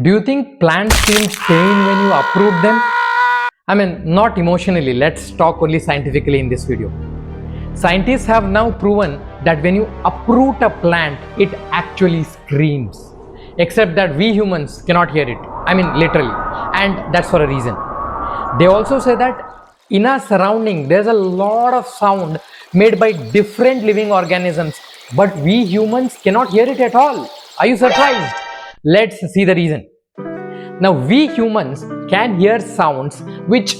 Do you think plants feel pain when you uproot them? I mean, not emotionally, let's talk only scientifically in this video. Scientists have now proven that when you uproot a plant, it actually screams. Except that we humans cannot hear it. I mean, literally. And that's for a reason. They also say that in our surrounding, there's a lot of sound made by different living organisms, but we humans cannot hear it at all. Are you surprised? Let's see the reason. Now, we humans can hear sounds which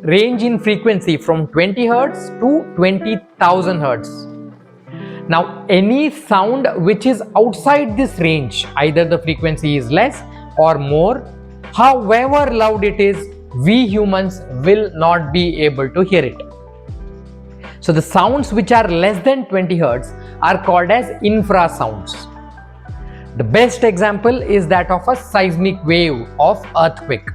range in frequency from 20 Hz to 20,000 Hz. Now, any sound which is outside this range, either the frequency is less or more, however loud it is, we humans will not be able to hear it. So, the sounds which are less than 20 Hz are called as infrasounds. The best example is that of a seismic wave of earthquake.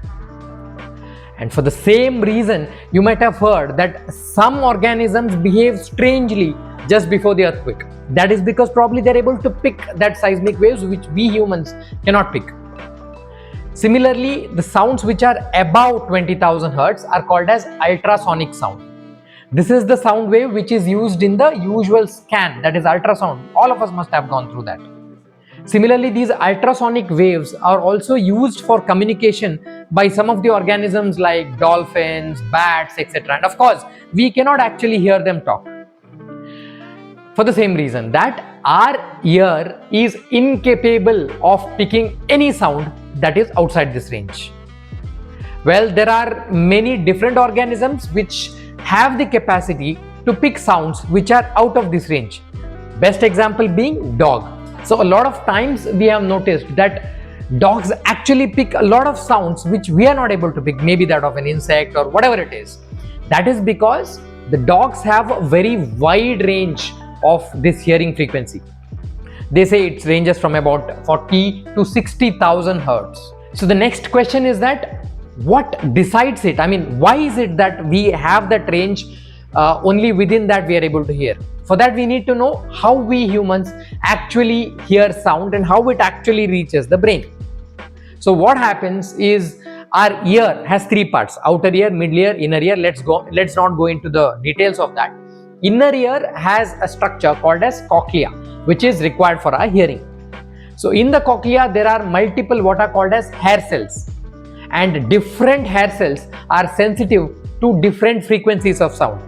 And for the same reason, you might have heard that some organisms behave strangely just before the earthquake. That is because probably they are able to pick that seismic waves which we humans cannot pick. Similarly, the sounds which are above 20,000 Hz are called as ultrasonic sound. This is the sound wave which is used in the usual scan, that is ultrasound. All of us must have gone through that. Similarly, these ultrasonic waves are also used for communication by some of the organisms like dolphins, bats, etc. And of course, we cannot actually hear them talk. For the same reason that our ear is incapable of picking any sound that is outside this range. Well, there are many different organisms which have the capacity to pick sounds which are out of this range. Best example being dog. So a lot of times we have noticed that dogs actually pick a lot of sounds which we are not able to pick, maybe that of an insect or whatever it is. That is because the dogs have a very wide range of this hearing frequency. They say it ranges from about 40 to 60,000 Hz. So the next question is that what decides it? I mean, why is it that we have that range only within that we are able to hear? For that, we need to know how we humans actually hear sound and how it actually reaches the brain. So what happens is our ear has three parts: outer ear, middle ear, inner ear. Let's not go into the details of that. Inner ear has a structure called as cochlea, which is required for our hearing. So in the cochlea, there are multiple what are called as hair cells, and different hair cells are sensitive to different frequencies of sound.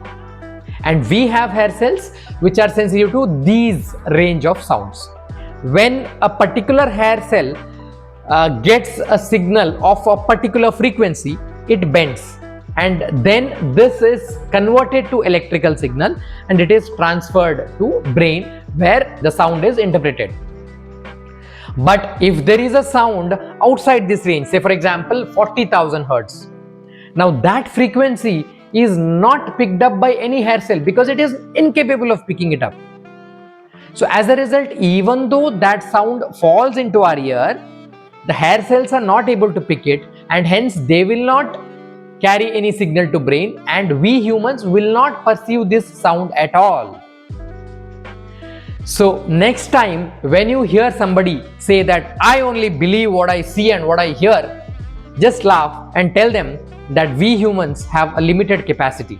And we have hair cells which are sensitive to these range of sounds. When a particular hair cell gets a signal of a particular frequency, it bends, and then this is converted to electrical signal and it is transferred to brain where the sound is interpreted. But if there is a sound outside this range, say for example 40,000 Hz, now that frequency is not picked up by any hair cell because it is incapable of picking it up. So as a result, even though that sound falls into our ear, the hair cells are not able to pick it, and hence they will not carry any signal to brain, and we humans will not perceive this sound at all. So next time when you hear somebody say that I only believe what I see and what I hear, just laugh and tell them that we humans have a limited capacity.